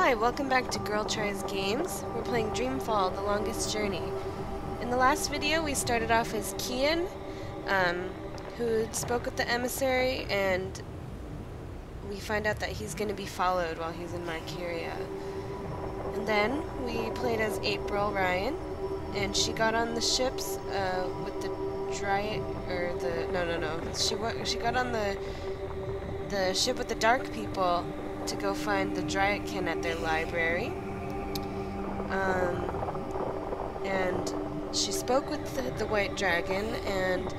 Hi, welcome back to girltriesgames. We're playing Dreamfall, The Longest Journey. In the last video, we started off as Kian, who spoke with the emissary, and we find out that he's going to be followed while he's in Arcadia. And then we played as April Ryan, and she got on the ships with the She got on the ship with the dark people to go find the Dreamfall at their library. And she spoke with the white dragon, and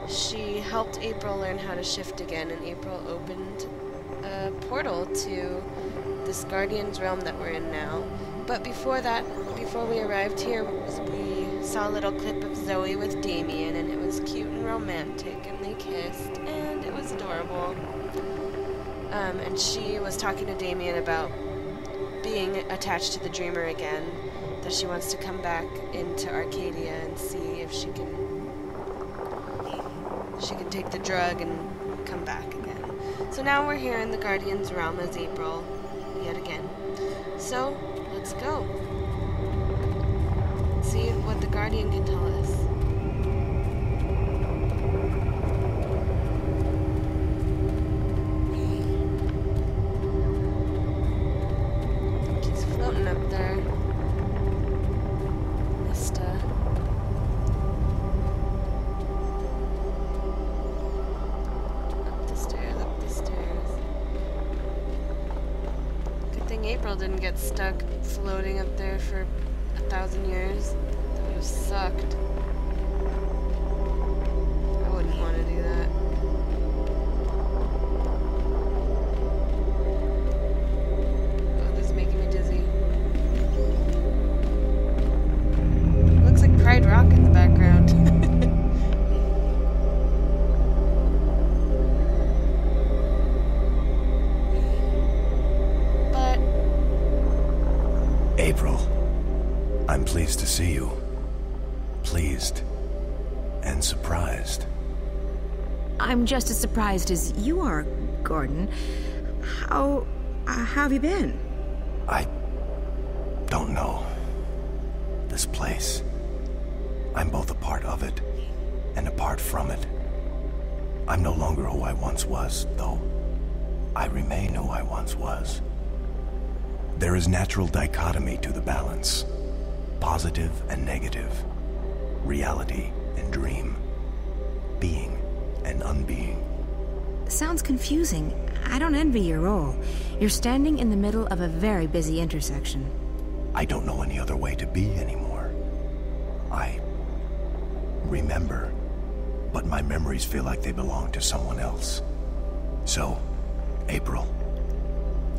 she helped April learn how to shift again, and April opened a portal to this Guardian's realm that we're in now. But before that, before we arrived here, we saw a little clip of Zoe with Damien, and it was cute and romantic, and they kissed, and it was adorable. And she was talking to Damien about being attached to the Dreamer again, that she wants to come back into Arcadia and see if she can take the drug and come back again. So now we're here in the Guardian's realm as April, yet again. So, let's go. Let's see what the Guardian can tell us. He's floating up there. April didn't get stuck floating up there for 1,000 years. That would have sucked. I wouldn't want to do that. Oh, this is making me dizzy. Looks like Pride Rock in the background. April, I'm pleased to see you. Pleased and surprised. I'm just as surprised as you are, Gordon. How have you been? I don't know. This place. I'm both a part of it and apart from it. I'm no longer who I once was, though I remain who I once was. There is natural dichotomy to the balance. Positive and negative. Reality and dream. Being and unbeing. Sounds confusing. I don't envy your role. You're standing in the middle of a very busy intersection. I don't know any other way to be anymore. I remember, but my memories feel like they belong to someone else. So, April,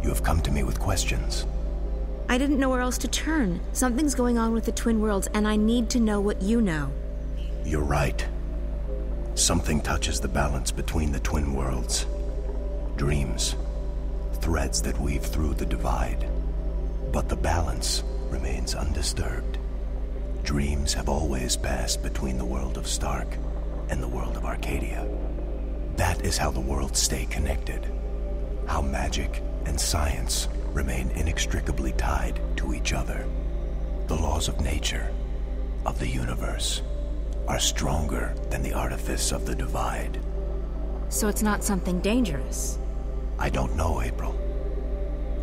you have come to me with questions. I didn't know where else to turn. Something's going on with the Twin Worlds, and I need to know what you know. You're right. Something touches the balance between the Twin Worlds. Dreams. Threads that weave through the divide. But the balance remains undisturbed. Dreams have always passed between the world of Stark and the world of Arcadia. That is how the worlds stay connected. How magic and science remain inextricably tied to each other. The laws of nature, of the universe, are stronger than the artifice of the divide. So it's not something dangerous? I don't know, April.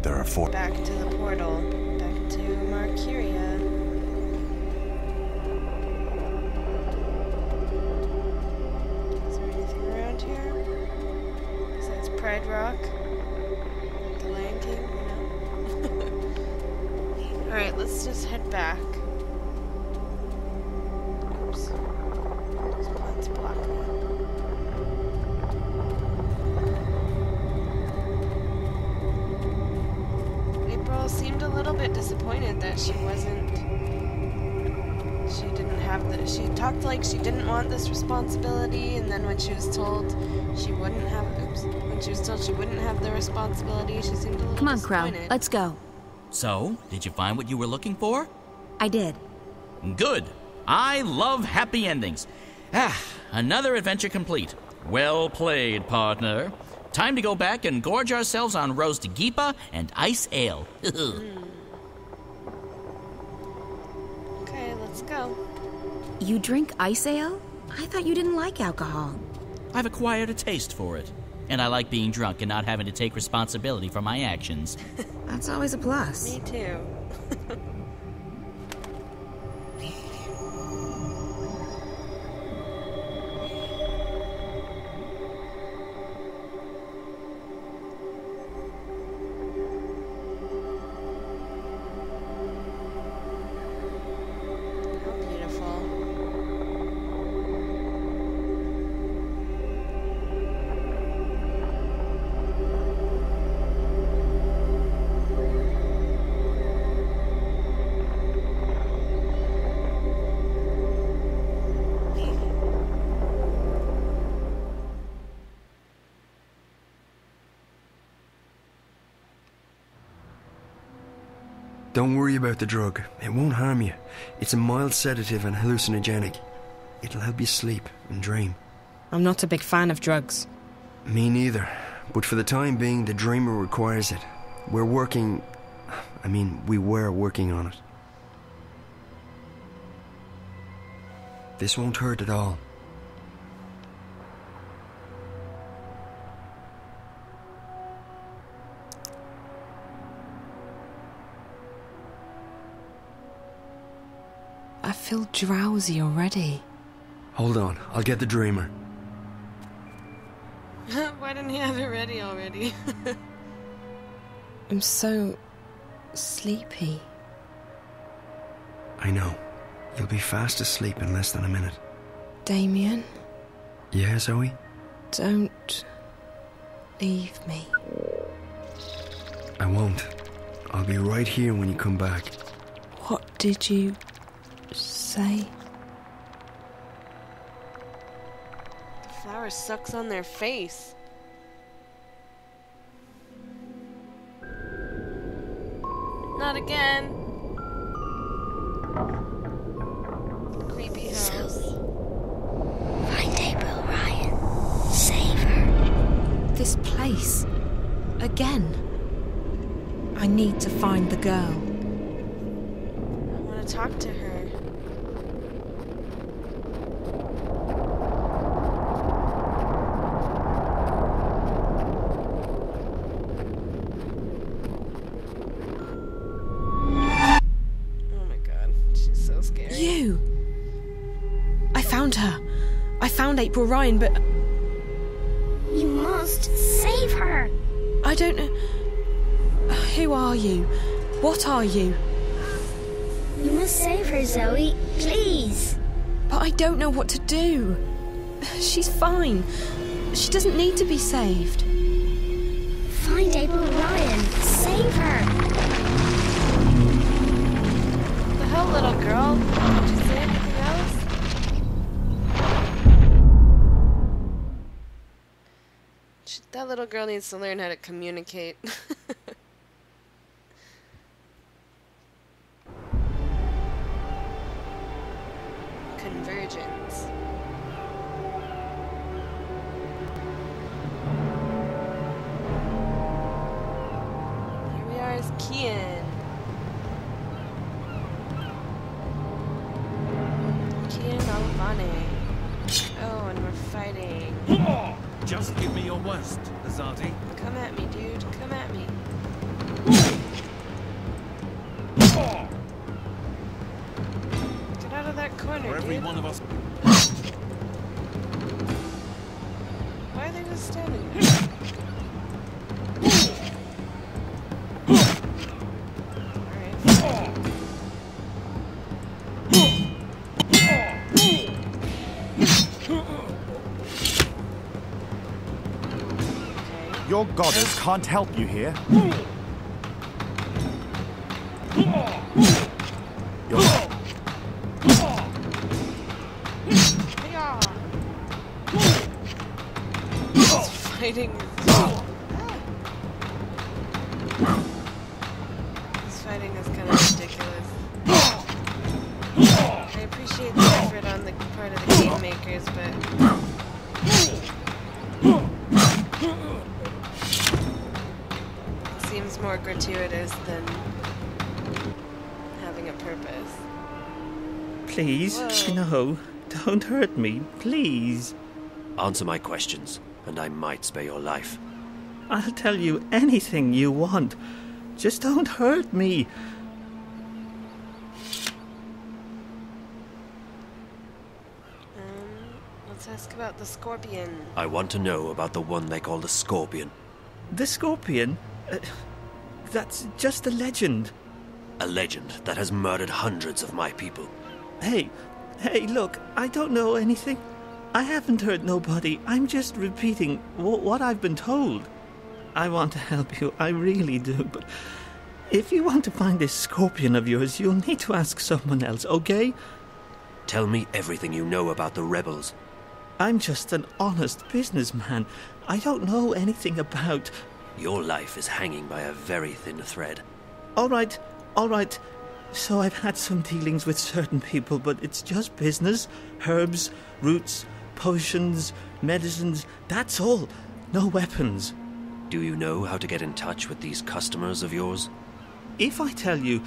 There are four... Back to the portal. Back to Arcadia. Is there anything around here? Besides Pride Rock? The Lion King? Alright, let's just head back. Oops. Those plants block me. April seemed a little bit disappointed that she didn't have the... She talked like she didn't want this responsibility, and then when she was told she wouldn't have... When she was told she wouldn't have the responsibility, she seemed a little Come on, disappointed. Crow. Let's go. So, did you find what you were looking for? I did. Good. I love happy endings. Another adventure complete. Well played, partner. time to go back and gorge ourselves on roast gipa and ice ale. Okay, let's go. You drink ice ale? I thought you didn't like alcohol. I've acquired a taste for it, and I like being drunk and not having to take responsibility for my actions. That's always a plus. Me too. Don't worry about the drug. It won't harm you. It's a mild sedative and hallucinogenic. It'll help you sleep and dream. I'm not a big fan of drugs. Me neither. But for the time being, the dreamer requires it. We were working on it. This won't hurt at all. I feel drowsy already. Hold on, I'll get the dreamer. Why didn't he have it ready already? I'm so sleepy. I know. You'll be fast asleep in less than a minute. Damien, Yeah, Zoe? don't leave me. I won't. I'll be right here when you come back. What did you say? The flower sucks on their face. Not again. Creepy house. Find April, Ryan. Save her. This place. Again. I need to find the girl. I want to talk to her. Oh my god, she's so scary. You! I found her. I found April Ryan, but You must save her. I don't know. Who are you? What are you? You must save her, Zoe. Please. But I don't know what to do. She's fine. She doesn't need to be saved. Find April Ryan. Save her. The hell, little girl? Did you say anything else? That little girl needs to learn how to communicate. Convergence. Here we are as Kian. Kian Alvane. Oh, and we're fighting. Just give me your worst, Azadi. Come at me, dude. Come at me. Get out of that corner, For every dude. one of us. Why are they just standing there? Your goddess can't help you here. Fighting. This fighting is kind of ridiculous. I appreciate the effort on the part of the game makers, but fortuitous than having a purpose. Please, Whoa. no, don't hurt me, please. Answer my questions, and I might spare your life. I'll tell you anything you want. Just don't hurt me. Let's ask about the scorpion. I want to know about the one they call the Scorpion. The Scorpion? That's just a legend. A legend that has murdered hundreds of my people. Hey, look, I don't know anything. I haven't hurt nobody. I'm just repeating what I've been told. I want to help you, I really do, but if you want to find this Scorpion of yours, you'll need to ask someone else, okay? Tell me everything you know about the rebels. I'm just an honest businessman. I don't know anything about... Your life is hanging by a very thin thread. All right. So I've had some dealings with certain people, but it's just business. Herbs, roots, potions, medicines, that's all. No weapons. Do you know how to get in touch with these customers of yours? If I tell you,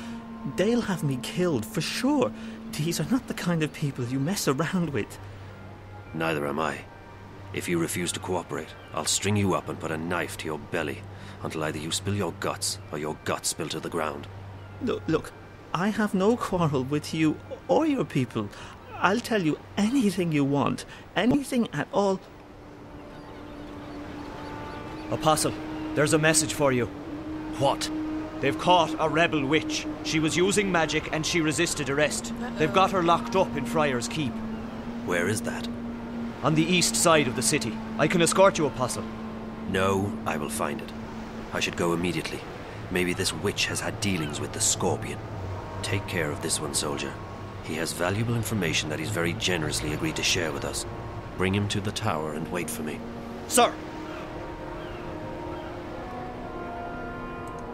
they'll have me killed for sure. These are not the kind of people you mess around with. Neither am I. If you refuse to cooperate, I'll string you up and put a knife to your belly until either you spill your guts or your guts spill to the ground. Look, I have no quarrel with you or your people. I'll tell you anything you want, anything at all. Apostle, there's a message for you. What? They've caught a rebel witch. She was using magic and she resisted arrest. They've got her locked up in Friar's Keep. Where is that? On the east side of the city. I can escort you, Apostle. No, I will find it. I should go immediately. Maybe this witch has had dealings with the Scorpion. Take care of this one, soldier. He has valuable information that he's very generously agreed to share with us. Bring him to the tower and wait for me. Sir!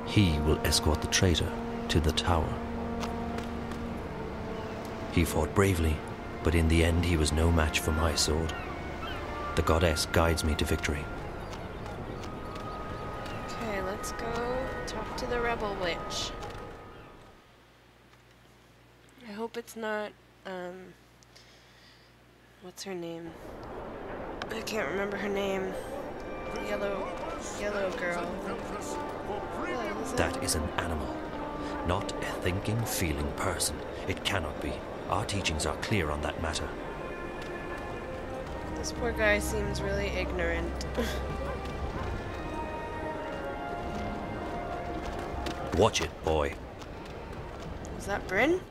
He will escort the traitor to the tower. He fought bravely, but in the end he was no match for my sword. The goddess guides me to victory. Okay, let's go talk to the rebel witch. I hope it's not, what's her name? I can't remember her name. The yellow girl. That is an animal, not a thinking, feeling person. It cannot be. Our teachings are clear on that matter. This poor guy seems really ignorant. Watch it, boy. Is that Bryn?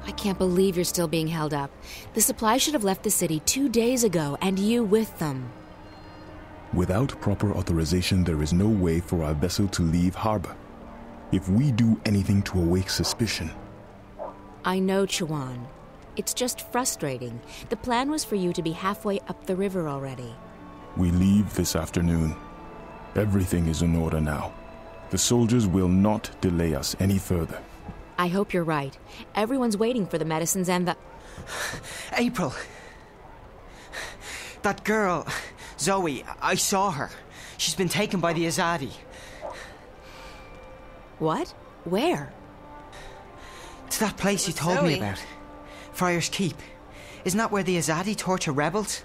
I can't believe you're still being held up. The supply should have left the city 2 days ago, and you with them. Without proper authorization, there is no way for our vessel to leave harbor. If we do anything to awake suspicion... I know, Chuan. It's just frustrating. The plan was for you to be halfway up the river already. We leave this afternoon. Everything is in order now. The soldiers will not delay us any further. I hope you're right. Everyone's waiting for the medicines and the... April! That girl, Zoe, I saw her. She's been taken by the Azadi. What? Where? To that place you told me about. Friar's Keep. Isn't that where the Azadi torture rebels?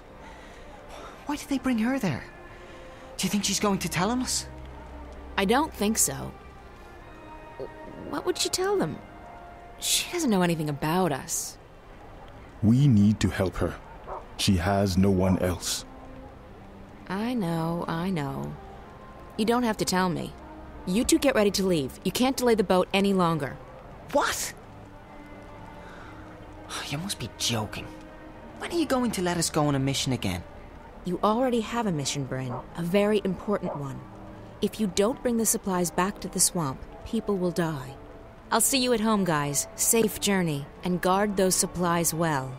Why did they bring her there? Do you think she's going to tell on us? I don't think so. What would she tell them? She doesn't know anything about us. We need to help her. She has no one else. I know. You don't have to tell me. You two get ready to leave. You can't delay the boat any longer. What? You must be joking. When are you going to let us go on a mission again? You already have a mission, Bryn. A very important one. If you don't bring the supplies back to the swamp, people will die. I'll see you at home, guys. Safe journey, and guard those supplies well.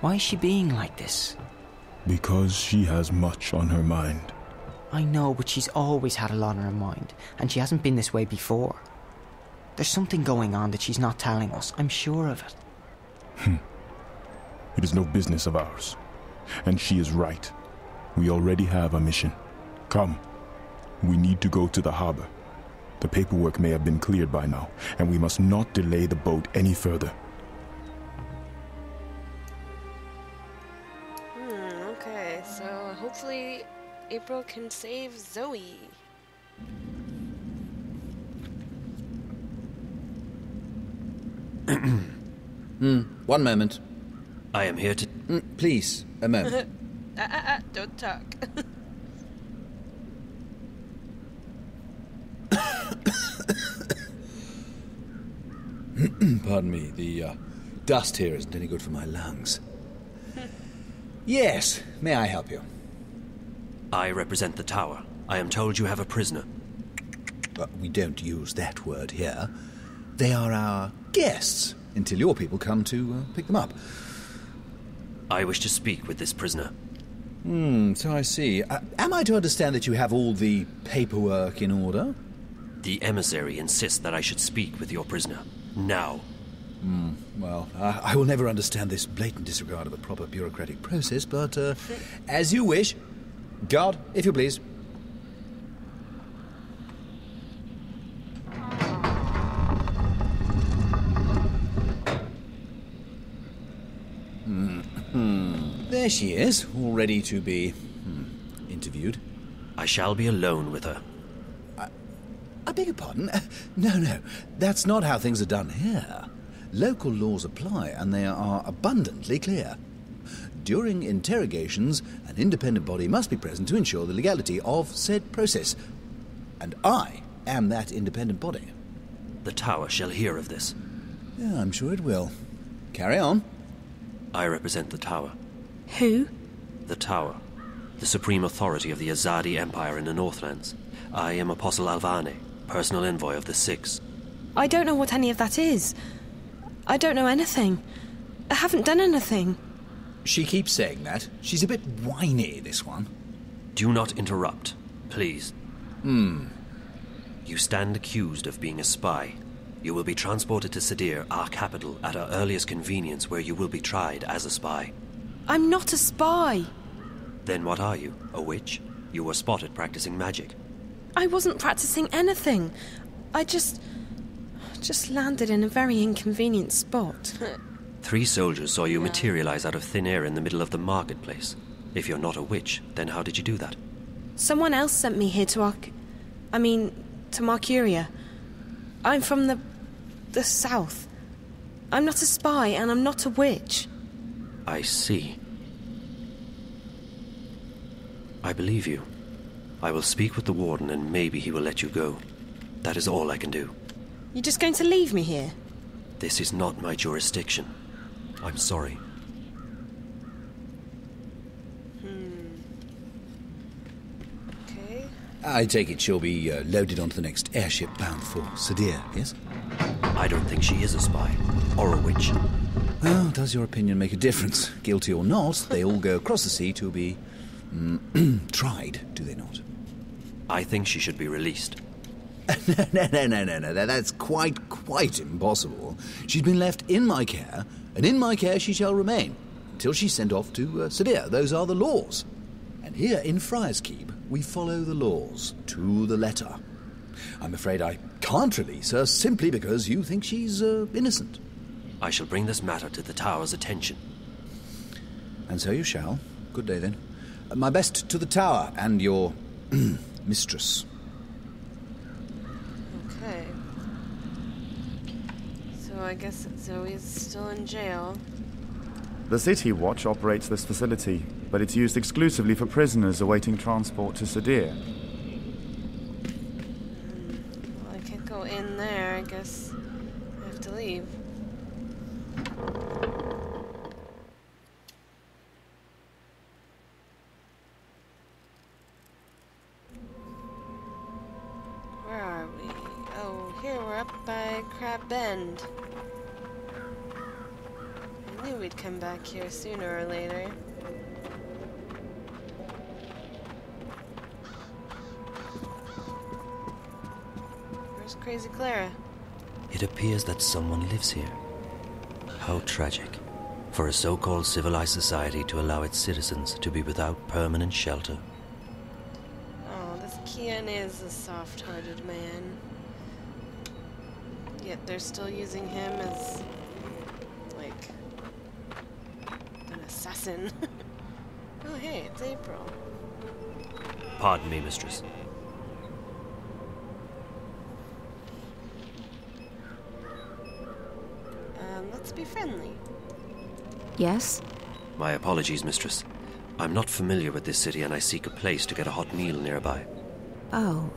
Why is she being like this? Because she has much on her mind. I know, but she's always had a lot on her mind, and she hasn't been this way before. There's something going on that she's not telling us, I'm sure of it. It is no business of ours. And she is right. We already have a mission. Come. We need to go to the harbor. The paperwork may have been cleared by now, and we must not delay the boat any further. Okay, so hopefully April can save Zoe. One moment. I am here to... Please, a moment. Don't talk. Pardon me, the dust here isn't any good for my lungs. Yes, may I help you? I represent the tower. I am told you have a prisoner. We don't use that word here. They are our guests, until your people come to pick them up. I wish to speak with this prisoner. So I see. Am I to understand that you have all the paperwork in order? The emissary insists that I should speak with your prisoner. Now. Well, I will never understand this blatant disregard of a proper bureaucratic process, but as you wish. Guard, if you please. There she is, all ready to be interviewed. I shall be alone with her. I beg your pardon? No, that's not how things are done here. Local laws apply, and they are abundantly clear. During interrogations, an independent body must be present to ensure the legality of said process. And I am that independent body. The tower shall hear of this. Yeah, I'm sure it will. Carry on. I represent the tower. Who? The tower. The supreme authority of the Azadi Empire in the Northlands. I am Apostle Alvane, personal envoy of the Six. I don't know what any of that is. I don't know anything. I haven't done anything. She keeps saying that. She's a bit whiny, this one. Do not interrupt, please. You stand accused of being a spy. You will be transported to Sadir, our capital, at our earliest convenience, where you will be tried as a spy. I'm not a spy. Then what are you? A witch? You were spotted practicing magic. I wasn't practicing anything. I just landed in a very inconvenient spot. 3 soldiers saw you materialize out of thin air in the middle of the marketplace. If you're not a witch, then how did you do that? Someone else sent me here to Arcadia. I'm from the south. I'm not a spy, and I'm not a witch. I see. I believe you. I will speak with the warden, and maybe he will let you go. That is all I can do. You're just going to leave me here? This is not my jurisdiction. I'm sorry. Okay. I take it she'll be loaded onto the next airship bound for Sadir, yes? I don't think she is a spy. Or a witch. Well, does your opinion make a difference? Guilty or not, they all go across the sea to be tried, do they not? I think she should be released. No. That's quite impossible. She's been left in my care, and in my care she shall remain, until she's sent off to Sadir. Those are the laws. And here in Friar's Keep, we follow the laws to the letter. I'm afraid I can't release her simply because you think she's innocent. I shall bring this matter to the tower's attention. And so you shall. Good day, then. My best to the tower and your mistress. Okay. So I guess Zoe's still in jail. The City Watch operates this facility, but it's used exclusively for prisoners awaiting transport to Sadir. Well, I can't go in there. I guess I have to leave. Where are we? Oh, here we're up by Crab Bend. I knew we'd come back here sooner or later. Where's Crazy Clara? It appears that someone lives here. How tragic. For a so-called civilized society to allow its citizens to be without permanent shelter. Oh, this Kian is a soft-hearted man. Yet they're still using him as, like, an assassin. Oh, hey, it's April. Pardon me, mistress. Let's be friendly. Yes? My apologies, mistress. I'm not familiar with this city and I seek a place to get a hot meal nearby. Oh,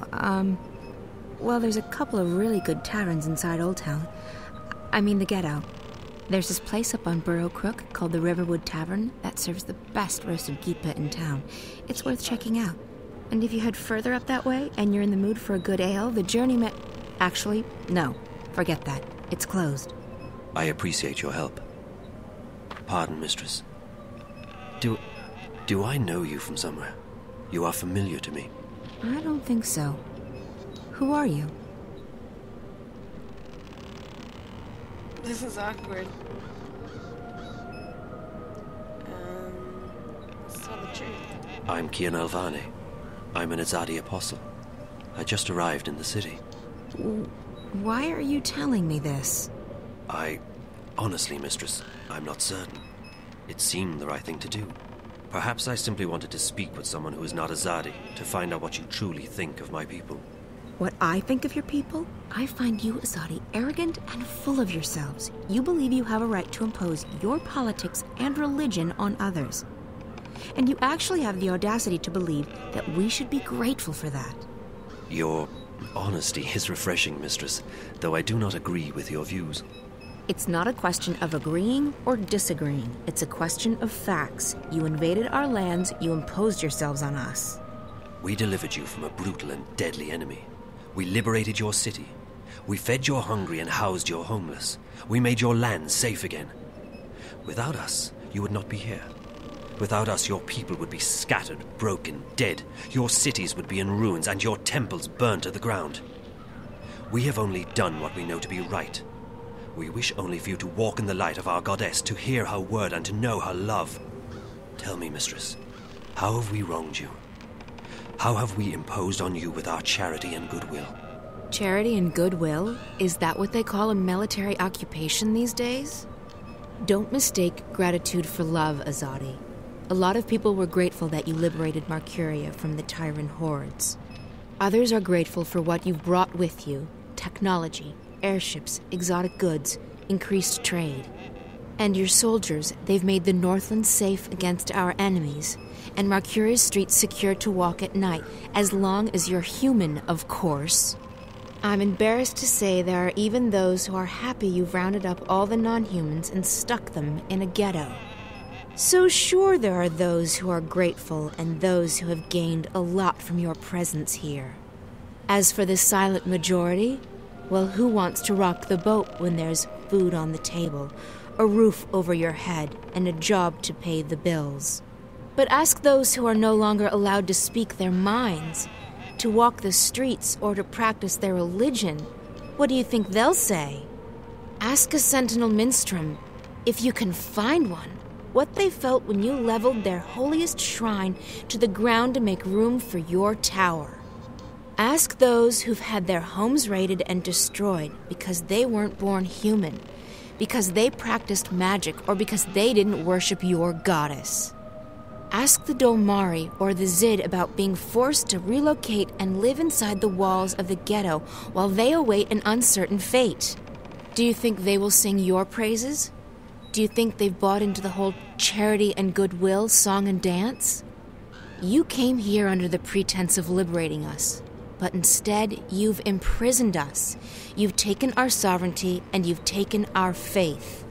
well, there's a couple of really good taverns inside Old Town. I mean the ghetto. There's this place up on Burrow Crook called the Riverwood Tavern that serves the best roasted geepa in town. It's worth checking out. And if you head further up that way and you're in the mood for a good ale, the journey may... Actually, no. Forget that. It's closed. I appreciate your help. Pardon, mistress. Do I know you from somewhere? You are familiar to me. I don't think so. Who are you? This is awkward. Let's tell the truth. I'm Kian Alvane. I'm an Azadi apostle. I just arrived in the city. Why are you telling me this? Honestly, mistress, I'm not certain. It seemed the right thing to do. Perhaps I simply wanted to speak with someone who is not Azadi to find out what you truly think of my people. What I think of your people? I find you, Azadi, arrogant and full of yourselves. You believe you have a right to impose your politics and religion on others. And you actually have the audacity to believe that we should be grateful for that. Your honesty is refreshing, mistress, though I do not agree with your views. It's not a question of agreeing or disagreeing. It's a question of facts. You invaded our lands, you imposed yourselves on us. We delivered you from a brutal and deadly enemy. We liberated your city. We fed your hungry and housed your homeless. We made your land safe again. Without us, you would not be here. Without us, your people would be scattered, broken, dead. Your cities would be in ruins and your temples burned to the ground. We have only done what we know to be right. We wish only for you to walk in the light of our goddess, to hear her word and to know her love. Tell me, mistress, how have we wronged you? How have we imposed on you with our charity and goodwill? Charity and goodwill? Is that what they call a military occupation these days? Don't mistake gratitude for love, Azadi. A lot of people were grateful that you liberated Marcuria from the tyrant hordes. Others are grateful for what you've brought with you: technology, airships, exotic goods, increased trade. And your soldiers, they've made the Northland safe against our enemies, and Marcuria's streets secure to walk at night, as long as you're human, of course. I'm embarrassed to say there are even those who are happy you've rounded up all the non-humans and stuck them in a ghetto. So sure, there are those who are grateful and those who have gained a lot from your presence here. As for the silent majority, well, who wants to rock the boat when there's food on the table, a roof over your head, and a job to pay the bills? But ask those who are no longer allowed to speak their minds, to walk the streets, or to practice their religion. What do you think they'll say? Ask a sentinel minstrel, if you can find one, what they felt when you leveled their holiest shrine to the ground to make room for your tower. Ask those who've had their homes raided and destroyed because they weren't born human, because they practiced magic, or because they didn't worship your goddess. Ask the Dolmari or the Zid about being forced to relocate and live inside the walls of the ghetto while they await an uncertain fate. Do you think they will sing your praises? Do you think they've bought into the whole charity and goodwill song and dance? You came here under the pretense of liberating us, but instead you've imprisoned us. You've taken our sovereignty and you've taken our faith.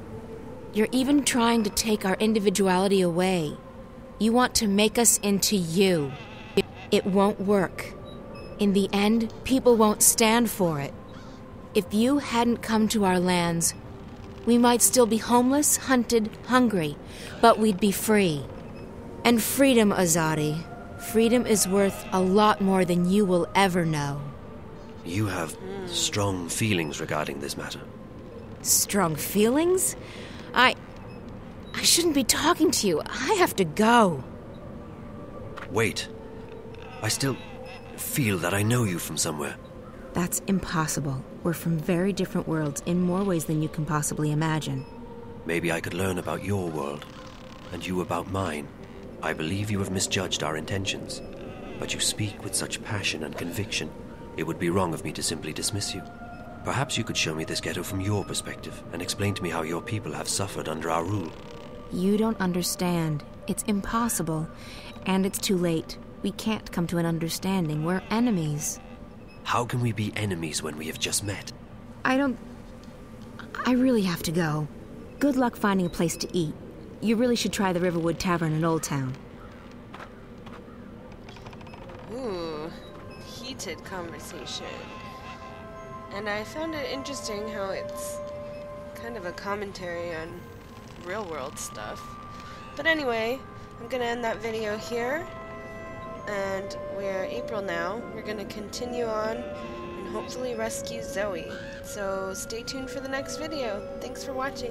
You're even trying to take our individuality away. You want to make us into you. It won't work. In the end, people won't stand for it. If you hadn't come to our lands, we might still be homeless, hunted, hungry, but we'd be free. And freedom, Azadi. Freedom is worth a lot more than you will ever know. You have strong feelings regarding this matter. Strong feelings? I shouldn't be talking to you. I have to go. Wait. I still feel that I know you from somewhere. That's impossible. We're from very different worlds in more ways than you can possibly imagine. Maybe I could learn about your world, and you about mine. I believe you have misjudged our intentions, but you speak with such passion and conviction. It would be wrong of me to simply dismiss you. Perhaps you could show me this ghetto from your perspective, and explain to me how your people have suffered under our rule. You don't understand. It's impossible. And it's too late. We can't come to an understanding. We're enemies. How can we be enemies when we have just met? I really have to go. Good luck finding a place to eat. You really should try the Riverwood Tavern in Old Town. Ooh, heated conversation. And I found it interesting how it's kind of a commentary on real-world stuff. But anyway, I'm gonna end that video here. And we're April now. We're gonna continue on and hopefully rescue Zoe. So stay tuned for the next video. Thanks for watching.